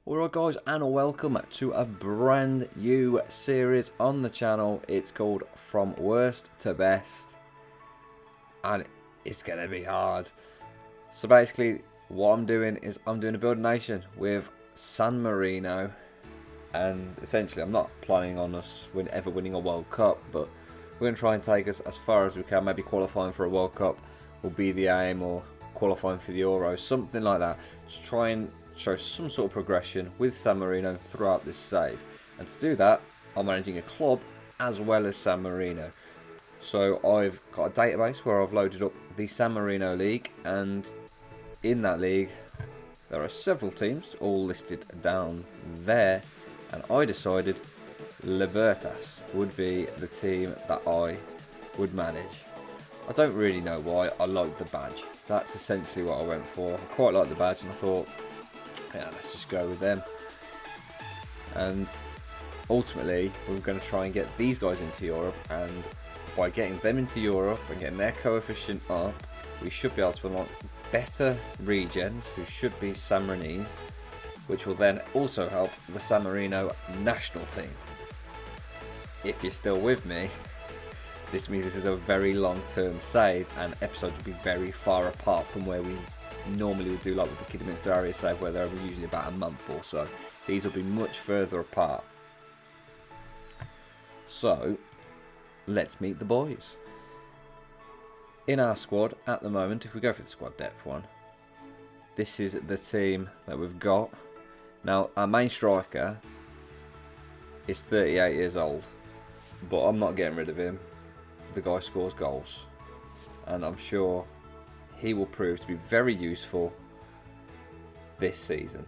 Alright guys, and welcome to a brand new series on the channel. It's called From Worst to Best, and it's going to be hard. So basically what I'm doing is I'm doing a build nation with San Marino, and essentially I'm not planning on us ever winning a World Cup, but we're going to try and take us as far as we can. Maybe qualifying for a World Cup will be the aim, or qualifying for the Euros, something like that, to try and show some sort of progression with San Marino throughout this save. And to do that, I'm managing a club as well as San Marino. So I've got a database where I've loaded up the San Marino League, and in that league there are several teams all listed down there, and I decided Libertas would be the team that I would manage. I don't really know why. I like the badge. That's essentially what I went for. I quite like the badge, and I thought, yeah, let's just go with them. And ultimately we're going to try and get these guys into Europe, and by getting them into Europe and getting their coefficient up, we should be able to unlock better regens, who should be San Marinese, which will then also help the San Marino national team. If you're still with me, this means this is a very long-term save, and episodes will be very far apart from where we normally would do, like with the Kidderminster area save, where they're usually about a month or so. These will be much further apart. So let's meet the boys. In our squad at the moment, if we go for the squad depth one, this is the team that we've got. Now our main striker is 38 years old, but I'm not getting rid of him. The guy scores goals, and I'm sure he will prove to be very useful this season.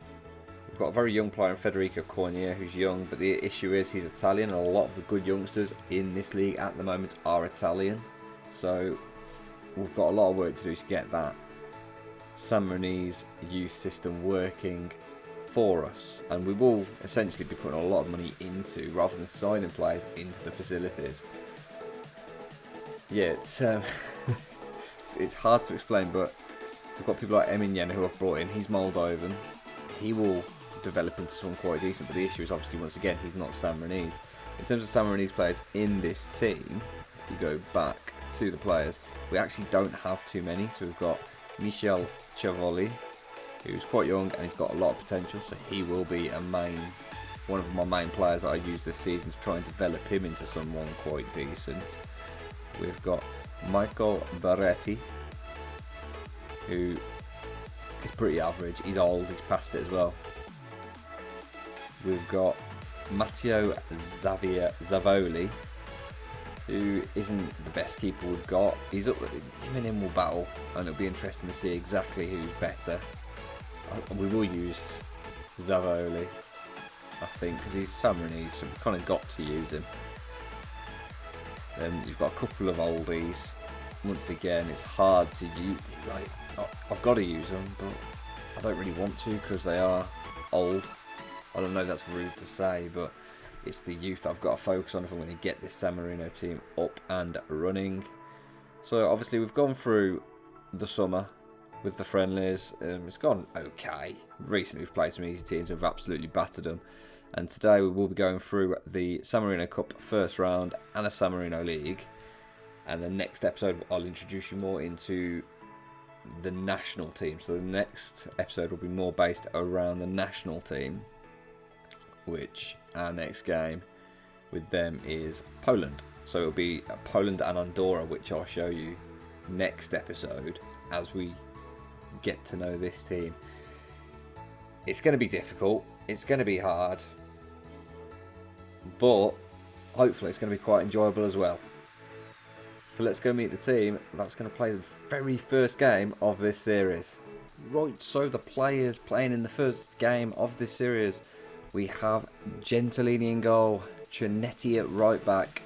We've got a very young player in Federico Cornier, who's young, but the issue is he's Italian, and a lot of the good youngsters in this league at the moment are Italian. So we've got a lot of work to do to get that San Marinese youth system working for us, and we will essentially be putting a lot of money into, rather than signing players, into the facilities. Yeah, it's hard to explain, but we've got people like Eminyen who I've brought in. He's Moldovan. He will develop into someone quite decent, but the issue is obviously, once again, he's not San Marinese. In terms of San Marinese players in this team, if you go back to the players, we actually don't have too many. So we've got Michel Chavoli, who's quite young and he's got a lot of potential, so he will be one of my main players that I use this season to try and develop him into someone quite decent. We've got Michael Barretti, who is pretty average. He's old, he's past it as well. We've got Matteo Zavoli, who isn't the best keeper we've got. He's up, him and him will battle, and it'll be interesting to see exactly who's better. We will use Zavoli, I think, because he's San Marinese, so we've kind of got to use him. Then you've got a couple of oldies. Once again, it's hard to use. I've got to use them, but I don't really want to because they are old. I don't know if that's rude to say, but it's the youth I've got to focus on if I'm going to get this San Marino team up and running. So obviously we've gone through the summer with the friendlies. It's gone okay. Recently we've played some easy teams and we've absolutely battered them. And today we will be going through the San Marino Cup first round and a San Marino League. And the next episode I'll introduce you more into the national team. So the next episode will be more based around the national team, which our next game with them is Poland. So it'll be Poland and Andorra, which I'll show you next episode as we get to know this team. It's going to be difficult. It's going to be hard, but hopefully it's going to be quite enjoyable as well. So let's go meet the team that's going to play the very first game of this series. Right, so the players playing in the first game of this series, we have Gentilini in goal, Cianetti at right back,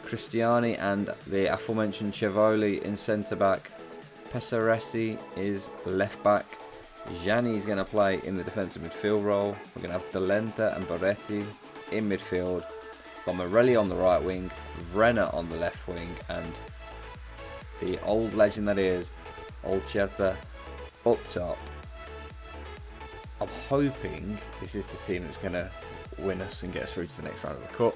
Cristiani and the aforementioned Chavoli in centre back, Pesaresi is left back, Gianni is going to play in the defensive midfield role. We're going to have Delenta and Barretti in midfield. Got Morelli on the right wing, Vrenna on the left wing, and the old legend that is Olcheta up top. I'm hoping this is the team that's going to win us and get us through to the next round of the Cup.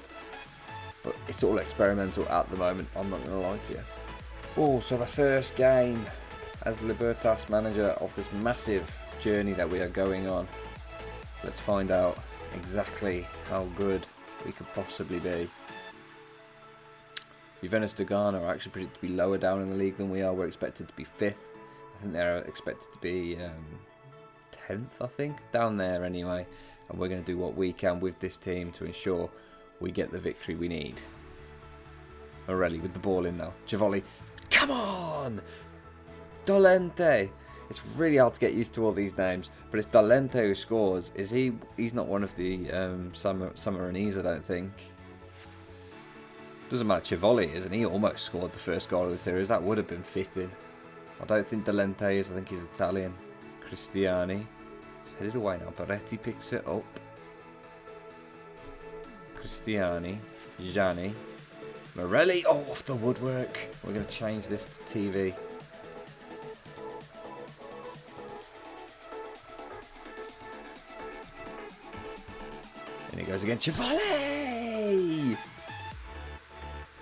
But it's all experimental at the moment, I'm not going to lie to you. Oh, so the first game as Libertas manager of this massive journey that we are going on. Let's find out exactly how good we could possibly be. Juventus de Ghana are actually predicted to be lower down in the league than we are. We're expected to be 5th. I think they're expected to be 10th, I think, down there anyway. And we're going to do what we can with this team to ensure we get the victory we need. Morelli with the ball in now. Javoli, come on! Dolente. It's really hard to get used to all these names, but it's Dolente who scores. He's not one of the Samarinese, I don't think. Doesn't matter, Chivoli isn't he? Almost scored the first goal of the series. That would have been fitting. I don't think Dolente is. I think he's Italian. Cristiani. It's headed away now. Beretti picks it up. Cristiani. Gianni. Morelli. Oh, off the woodwork. We're going to change this to TV. And he goes again. Chivali!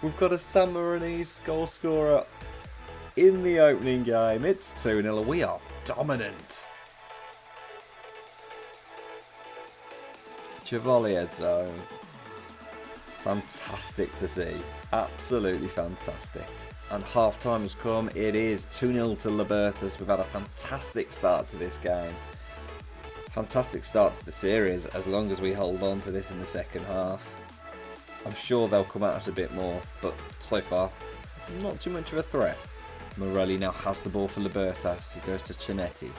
We've got a Samarinese goal scorer in the opening game. It's 2-0. We are dominant. Chevalier zone. Fantastic to see. Absolutely fantastic. And half time has come. It is 2-0 to Libertas. We've had a fantastic start to this game. Fantastic start to the series as long as we hold on to this in the second half. I'm sure they'll come at us a bit more, but so far, not too much of a threat. Morelli now has the ball for Libertas. He goes to Cinetti.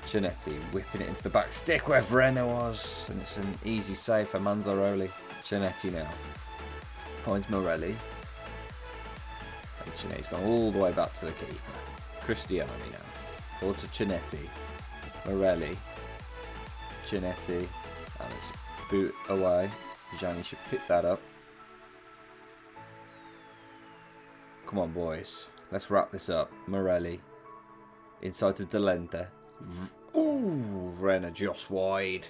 Cinetti whipping it into the back stick where Vrena was, and it's an easy save for Manzaroli. Cinetti now finds Morelli. And Cinetti's gone all the way back to the keeper. Cristiani now. Ball to Cinetti. Morelli. Cinetti. And it's boot away. Gianni should pick that up. Come on, boys. Let's wrap this up. Morelli. Inside to Dolente. Ooh, Renner just wide.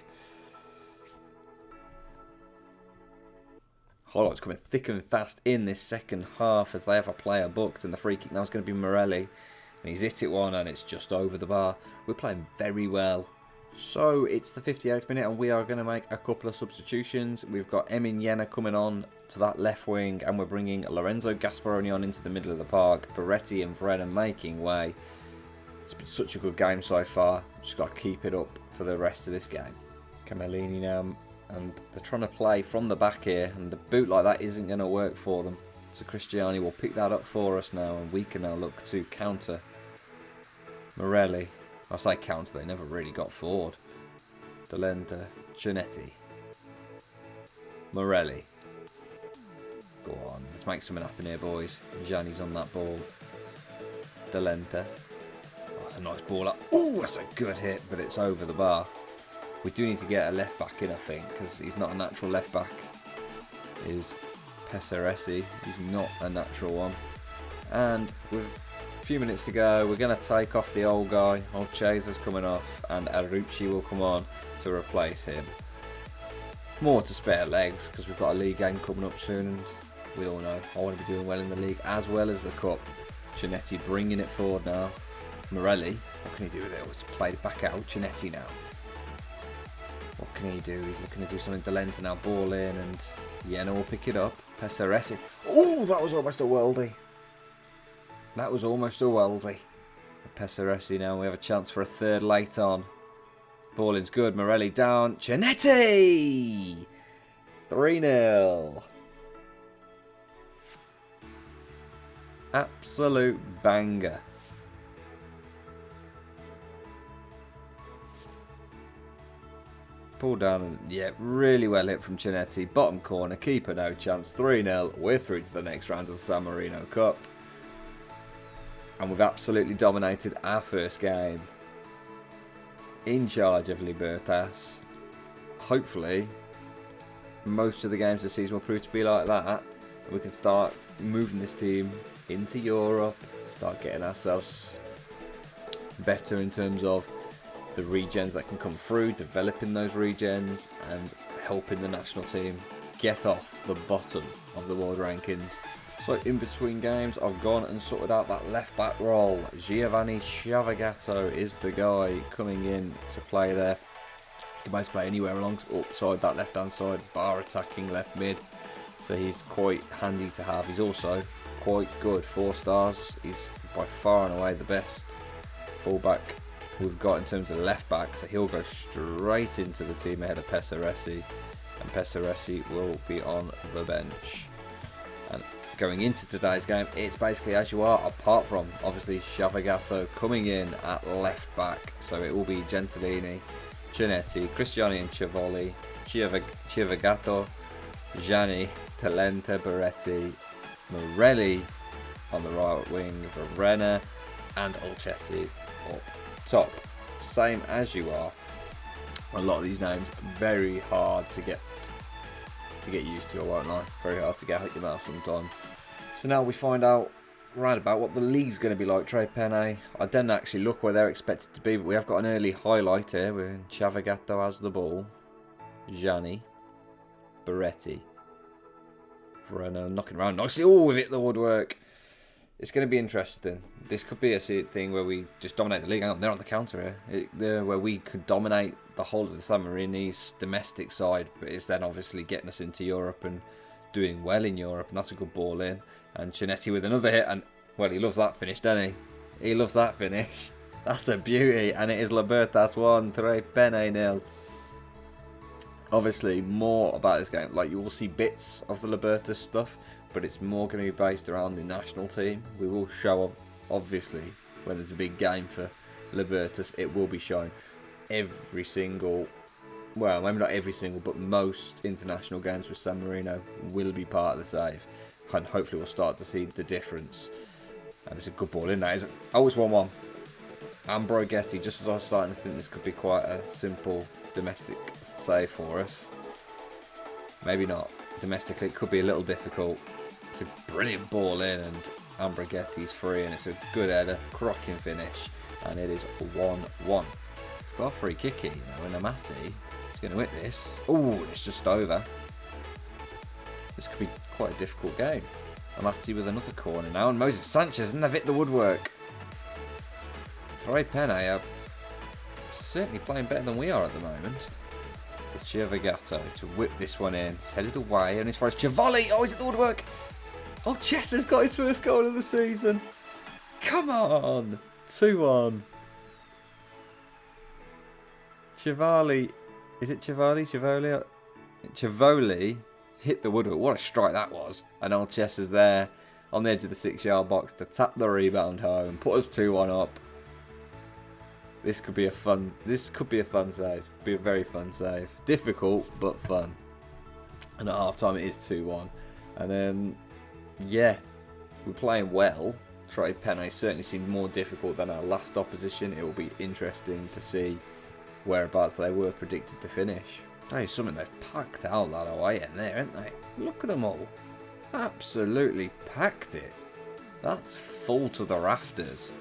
Highlights coming thick and fast in this second half as they have a player booked, and the free kick now is going to be Morelli. And he's hit it one and it's just over the bar. We're playing very well. So it's the 58th minute and we are going to make a couple of substitutions. We've got Emin Yena coming on to that left wing and we're bringing Lorenzo Gasparoni on into the middle of the park. Beretti and Vrena making way. It's been such a good game so far. Just got to keep it up for the rest of this game. Camellini now, and they're trying to play from the back here, and the boot like that isn't going to work for them. So Cristiani will pick that up for us now, and we can now look to counter Morelli. I say counter, they never really got forward. Dolente, Cinetti, Morelli. Go on, let's make something happen here, boys. Gianni's on that ball. Dolente. Oh, that's a nice ball up. Oh, that's a good hit, but it's over the bar. We do need to get a left back in, I think, because he's not a natural left back. Is Pesaresi. He's not a natural one. And with a few minutes to go, we're going to take off the old guy. Old Chaser's coming off, and Arucci will come on to replace him. More to spare legs, because we've got a league game coming up soon, and we all know I want to be doing well in the league as well as the cup. Cinetti bringing it forward now. Morelli, what can he do with it? It's played it back out. Cinetti now. What can he do? He's looking to do something. Dolente now, ball in, and Yena will pick it up. Pesaresi. Oh, that was almost a worldie. That was almost a worldie. Pesaresi now, we have a chance for a third late on. Ball in's good. Morelli down. Cinetti! 3-0. Absolute banger. Pull down and, yeah, really well hit from Cinetti. Bottom corner, keeper no chance. 3-0. We're through to the next round of the San Marino Cup. And we've absolutely dominated our first game. In charge of Libertas. Hopefully, most of the games this season will prove to be like that. And we can start moving this team into Europe. Start getting ourselves better in terms of the regens that can come through, developing those regens and helping the national team get off the bottom of the world rankings. So in between games, I've gone and sorted out that left back role. Giovanni Ciavagato is the guy coming in to play there. He can basically play anywhere alongside that left hand side, bar attacking left mid. So he's quite handy to have. He's also quite good, 4 stars. He's by far and away the best fullback we've got in terms of left back. So he'll go straight into the team ahead of Pesaresi. And Pesaresi will be on the bench. And going into today's game, it's basically as you are, apart from obviously Ciavagato coming in at left back. So it will be Gentilini, Cianetti, Cristiani and Civoli, Ciavagato, Gianni, Talenta, Beretti, Morelli on the right wing, Verena and Olchesi up top. Same as you are. A lot of these names very hard to get used to, I won't lie. Very hard to get out your mouth sometimes. So now we find out right about what the league's going to be like. Tre Penne, I didn't actually look where they're expected to be, but we have got an early highlight here where Ciavagato has the ball. Gianni, Beretti, Verena knocking around nicely. Oh, we've hit the woodwork. It's going to be interesting. This could be a thing where we just dominate the league. Hang on, they're on the counter here. Where we could dominate the whole of the San Marino's domestic side, but it's then obviously getting us into Europe and doing well in Europe, and that's a good ball in. And Cianetti with another hit, and well, he loves that finish, doesn't he? He loves that finish. That's a beauty, and it is Libertas 1, Tre Penne 0. Obviously, more about this game. Like, you will see bits of the Libertas stuff, but it's more going to be based around the national team. We will show up, obviously, when there's a big game for Libertas, it will be shown every single, well, maybe not every single, but most international games with San Marino will be part of the save. And hopefully we'll start to see the difference. And it's a good ball in there, isn't it? Oh, it's 1-1. Ambrogetti, just as I was starting to think this could be quite a simple domestic save for us. Maybe not. Domestically, it could be a little difficult. It's a brilliant ball in, and Ambrogetti's free, and it's a good header, crocking finish, and it is 1-1. Got a free kick here, and Amati is going to hit this. Oh, it's just over. This could be quite a difficult game. Amati with another corner now, and Moses Sanchez, and they've hit the woodwork. Tre Penne are certainly playing better than we are at the moment. Ciavagato to whip this one in. It's headed away, and as far as Civoli, oh, he's at the woodwork. Oh, Chess has got his first goal of the season. Come on, 2-1. Civoli, is it Civoli? Civoli hit the woodwork. What a strike that was! And old Chess is there on the edge of the 6-yard box to tap the rebound home, put us 2-1 up. This could be a fun save. Be a very fun save. Difficult, but fun. And at half time it is 2-1. And then, yeah, we're playing well. Tre Penne certainly seemed more difficult than our last opposition. It will be interesting to see whereabouts they were predicted to finish. That is something they've packed out that away in there, haven't they? Look at them all. Absolutely packed it. That's full to the rafters.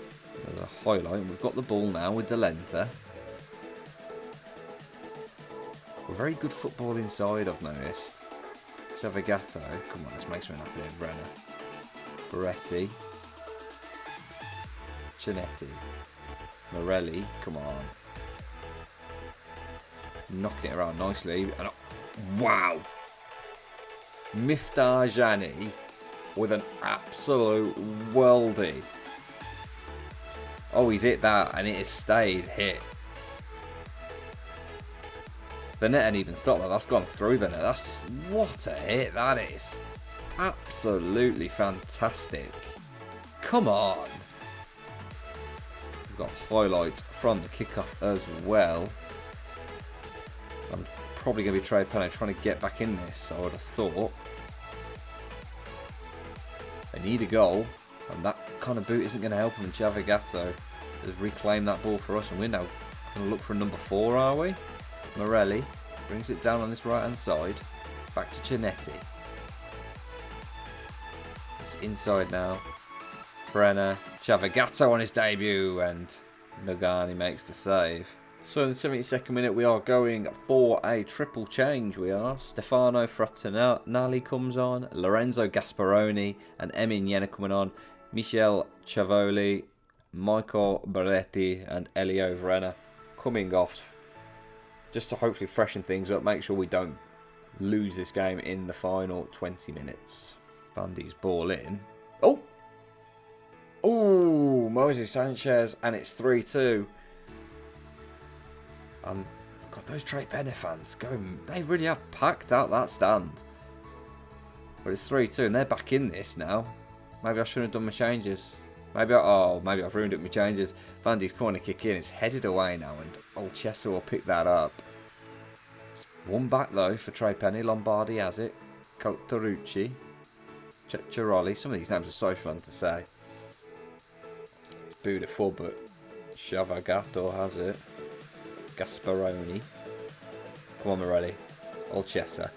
There's a highlight. We've got the ball now with Delenta. Very good football inside, I've noticed. Ciavagato. Come on, let's make something happen here. Brenner. Beretti. Cianetti. Morelli. Come on. Knocking it around nicely. And wow! Miftah Jani with an absolute worldie. Oh, he's hit that, and it has stayed hit. The net ain't even stopped that. That's gone through the net. That's just, what a hit that is. Absolutely fantastic. Come on. We've got highlights from the kickoff as well. I'm probably going to be Tre Penne trying to get back in this, I would have thought. They need a goal, and that kind of boot isn't going to help them. And Ciavagato has reclaimed that ball for us, and we're now going to look for a number 4, are we? Morelli brings it down on this right hand side, back to Cianetti. It's inside now. Brenner, Ciavagato on his debut, and Nagani makes the save. So in the 72nd minute, we are going for a triple change. We are. Stefano Frattanelli comes on, Lorenzo Gasparoni and Emin Jena coming on, Michel Chavoli, Michael Berretti and Elio Verena coming off, just to hopefully freshen things up, make sure we don't lose this game in the final 20 minutes. Van Dijk's ball in. Oh! Oh! Moses Sanchez, and it's 3-2. God, those Trey Penny fans, they really have packed out that stand. But it's 3-2, and they're back in this now. Maybe I shouldn't have done my changes. Maybe I've ruined it with my changes. Van Dijk's corner kick in, it's headed away now, and old Chester will pick that up. It's one back though for Trey Penny. Lombardi has it. Cotarucci. Ceccaroli. Some of these names are so fun to say. It's beautiful, but Shavagato has it. Gasparoni. Come on, Morelli. Old Chester.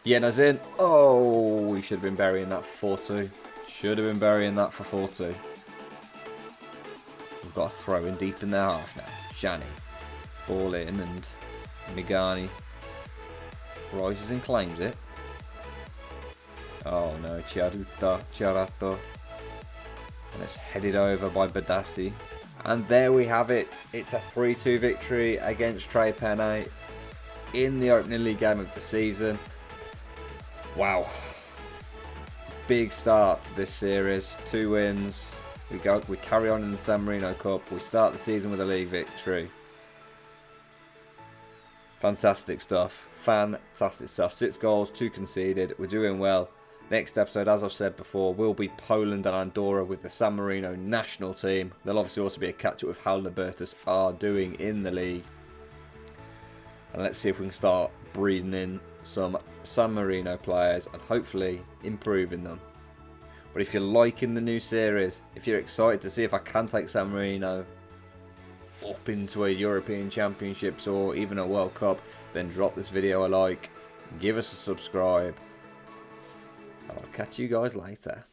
Yena's in. Oh, we should have been burying that for 4-2. Should have been burying that for 4-2. We've got a throw in deep in their half now. Shani. Ball in, and Migani rises and claims it. Oh no, Chiarato. And it's headed over by Badassi. And there we have it. It's a 3-2 victory against Trey Penny in the opening league game of the season. Wow. Big start to this series. 2 wins. We carry on in the San Marino Cup. We start the season with a league victory. Fantastic stuff. Fantastic stuff. 6 goals, 2 conceded. We're doing well. Next episode, as I've said before, will be Poland and Andorra with the San Marino national team. There'll obviously also be a catch-up with how Libertas are doing in the league. And let's see if we can start breeding in some San Marino players and hopefully improving them. But if you're liking the new series, if you're excited to see if I can take San Marino up into a European Championships or even a World Cup, then drop this video a like, give us a subscribe. I'll catch you guys later.